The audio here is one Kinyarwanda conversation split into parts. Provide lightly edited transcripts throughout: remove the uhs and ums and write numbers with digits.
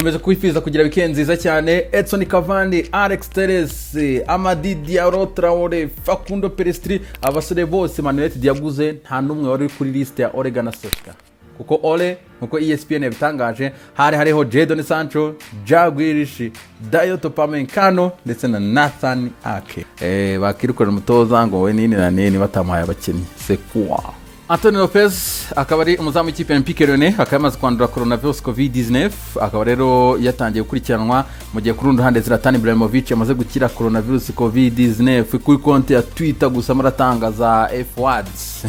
nkomeje kwifiza kugira weekend nziza cyane. Edson Cavani, Alex Telles, Amadi Diallo, Traore, Facundo Pellistri, abasore bose Man United yaguze nta numwe wari kuri liste ya Ole Gunnar Solskjaer. Kuko Ole nkuko ESPN yabitangaje hariho Jadon Sancho, Jack Grealish, Dayot Upamecano ndetse na Nathan Ake. Bakirukana umutoza ngo we nini na nini batamuhaye abakinnyi. C'est quoi? Antonio Lopez akaba ari umuzamu w'ikipe Olympique Lyonnais, akaba yamaze kwandura coronavirus COVID-19, akaba rero yatangiye gukurikiranwa mu gihe ku rundi ruhande Zlatan Ibrahimovic yamaze gukira coronavirus COVID-19 kuri konti ya Twitter gusa maratangaza F-words.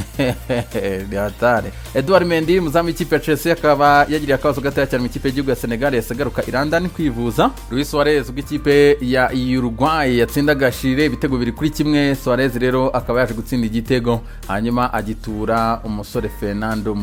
Ni hatari. Edouard Mendy umuzamu w'ikipe ya Chelsea akaba yagiriye akabazo gatoya cyane mu ikipe y'igihugu ya Senegal yasagaruka i London kwivuza. Luis Suarez w'ikipe ya Uruguay yatsindaga Chile ibitego biri kuri kimwe. Suarez rero akaba yaje gutsinda igitego hanyuma agitura umusore Fernando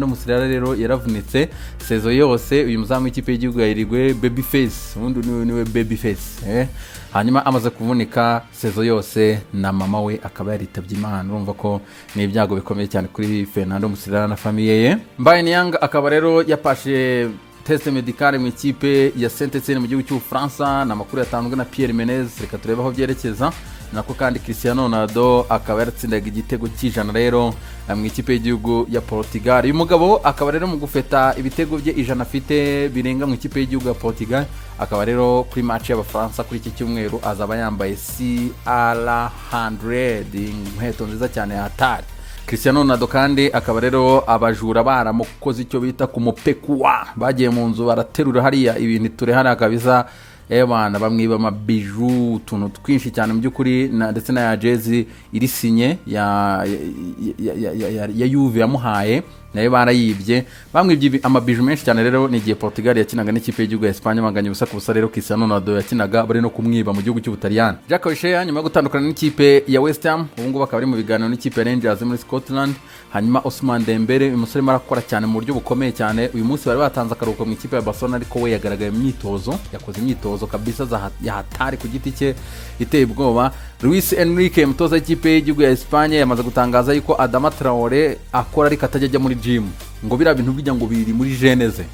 Muslera rero yaravunitse sezo yose. Uyu muzamu w'ikipe y'igihugu ya Uruguay Babyface, ubundi niwe Babyface, hanyuma amaze kuvunika sezo yose na mama we akaba yaritabye Imana. Urumva ko ni ibyago bikomeye cyane kuri Fernando Muslera na famille ye. Mbaye Niang akaba rero yapashe test medicale mu ikipe ya Saint-Etienne mu gihugu cy'Ubufaransa na makuru yatanzwe na Pierre Menez. Reka turebe aho byerekeza. Nako kandi Cristiano Ronaldo akaba yaratsindaga igitego cy'ijana rero mu ikipe y'igihugu ya Portugal. Uyu mugabo akaba rero mu gufeta ibitego bye ijana afite birenga mu ikipe y'igihugu ya Portugal. Akaba rero kuri match y'Abafaransa kuri iki cyumweru azaba yambaye CR100, inkweto nziza cyane hatari. Cristiano Ronaldo kandi akaba rero abajura baramukoze icyo bita kumupekwa, bagiye mu nzu baraterura hariya ibintu ture hariya kabisa. Bana bamwiba amabiju utuntu twinshi cyane mu by'ukuri ndetse na ya jezi iri sinye ya Juve yamuhaye nayo barayibye, bamwibye amabiju menshi cyane. Rero ni igihe Portugal yakinaga n'ikipe y'igihugu ya Espagne banganya ubusa ku busa, rero Cristiano Ronaldo yakinaga bari no kumwiba mu gihugu cy'Ubutaliyani. Jack Wilshere nyuma yo gutandukana n'ikipe ya West Ham ubu ngubu akaba ari mu biganiro n'ikipe ya Rangers muri Scotland. Hanyuma Ousmane Dembele umusore marakora cyane mu buryo bukomeye cyane. Uyu munsi bari batanze akaruhuko mu ikipe ya Barcelona, ariko we yagaragaye mu myitozo, yakoze imyitozo kabisa ya hatari ku giti cye iteye ubwoba. Luis Enrique umutoza w'ikipe y'igihugu ya Espagne yamaze gutangaza yuko Adama Traore akora ariko atajya ajya muri gym, ngo bira bintu bijya ngo biri muri geneze,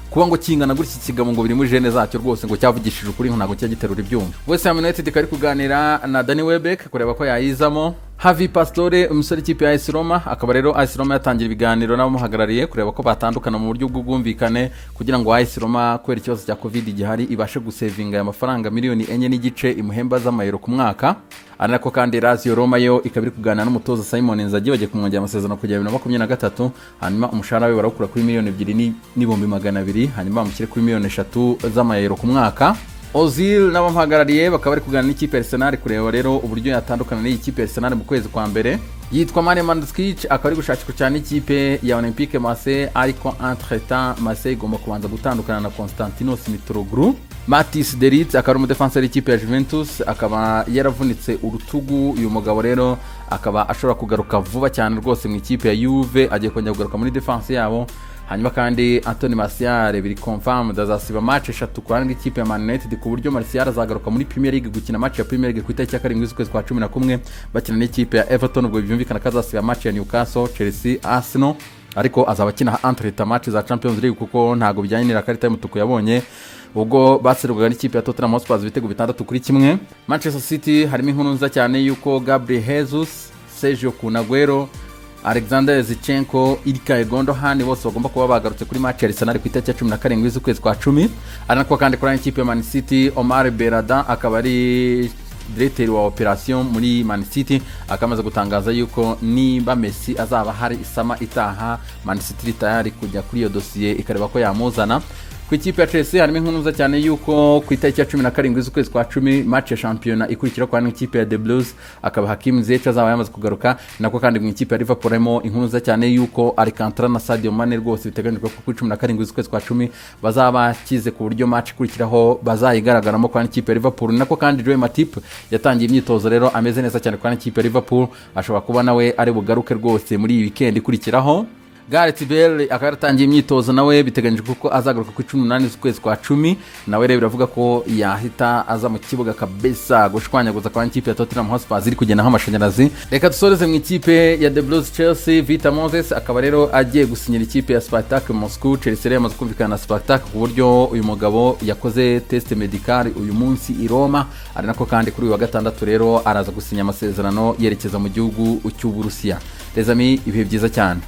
kuba ngo kingana gutya kigamo ngo biri muri gene zacyo rwose ngo cyavugishije ukuri ntago cyagiterura ibyuma. West Ham United kari kuganira na Danny Welbeck kureba ko yayizamo. Javi Pastore umusore w'ikipe ya AS Roma akaba rero AS Roma yatangira ibiganiro n'abamuhagarariye kureba ko batandukana mu buryo bw'ubwumvikane kugira ngo AS Roma kubera ikibazo cya COVID gihari ibashe gusevinga amafaranga miliyoni 4.5 imuhemba z'amayero ku mwaka. Anako kandi Lazio Roma yo ikabiri kuganira n'umutoza Simon Inzaghi bagiye kumwongera amasezerano kugera 2023, hanyuma umushahara we barakura kuri miliyoni 2.200 hanyuma bamushyire kuri miliyoni 3 z'amayero ku mwaka. Ozil n'abamuhagarariye bakaba bari kuganira n'ikipe Arsenal kureba rero uburyo yatandukana n'ikipe Arsenal mu kwezi kwa mbere. Yitwa Mane Mandzukic akaba ari gushakishwa cyane ikipe ya Olympique Marseille, ariko entre-temps Marseille igomba kubanza gutandukana na Konstantinos Mitroglou. Mathis de Ligt akaba ari umudefenseur w'ikipe ya Juventus akaba yaravunitse urutugu. Uyu mugabo rero akaba ashobora kugaruka vuba cyane rwose mu ikipe ya Juve, agiye kongera kugaruka muri defense yabo. Hanyuma kandi Anthony Martial biri confirmed azasiba match 3 kuranga ikipe ya Man United, ku buryo Martial azagaruka muri Premier League gukina match ya Premier League ku itariki ya 7 z'ukwezi kwa 11 bakina n'ikipe ya Everton. Ubwo byumvikana ko azasiba match ya Newcastle, Chelsea, Arsenal, ariko azaba akina entre match za Champions League kuko ntago bijyanye n'irakarita y'umutuku yabonye ubwo baserwaga n'ikipe ya Tottenham Hotspur ibitego 6-1. Manchester City harimo inkuru nziza cyane yuko Gabriel Jesus, Sergio Aguero, Alexander Zinchenko, Ilkay Gundogan bose bagomba kuba bagarutse kuri match ya Arsenal ku itariki ya 17 z'ukwezi kwa 10. Anako kandi kuri ikipe ya Man City Omar Berada akaba ari directeur wa operation muri Man City akamaze gutangaza yuko niba Messi azaba hari isama itaha Man City tayari kujya kuri iyo dossier ikareba ko yamuzana. Ku ikipe ya Chelsea harimo inkuru nziza cyane yuko ku itariki ya 17 z'ukwezi kwa 10 match ya championnat ikurikira kwa n'ikipe ya The Blues akaba Hakim Ziyech azaba yamaze kugaruka. Nako kandi mu ikipe ya Liverpool harimo inkuru nziza cyane yuko Alcantara na Sadio Mane rwose biteganyijwe ko ku 17 z'ukwezi kwa 10 bazaba kize ku buryo match ikurikiraho bazayigaragaramo kwa n'ikipe ya Liverpool. Nako kandi Joe Matip yatangiye imyitozo rero ameze neza cyane kwa n'ikipe ya Liverpool, ashobora kuba nawe ari bugaruke rwose muri iyi weekend ikurikiraho. Gareth Bale akaba yaratangiye imyitozo nawe biteganyijwe kuko azagaruka ku 18 z'ukwezi kwa 10 nawe rero biravuga ko yahita aza mu kibuga kabisa gushwanyaguza kwa ikipe ya Tottenham Hotspur ziri kugendaho amashanyarazi. Reka dusoreze mu ikipe ya The Blues Chelsea. Victor Moses akaba rero agiye gusinyira ikipe ya Spartak Moscow. Chelsea rero yamaze kumvikana na Spartak ku buryo uyu mugabo yakoze test medical uyu munsi i Roma, ari nako kandi kuri uyu wa gatandatu rero araza gusinya amasezerano yerekeza mu gihugu cy'Uburusiya. Les amis, ibihe byiza cyane.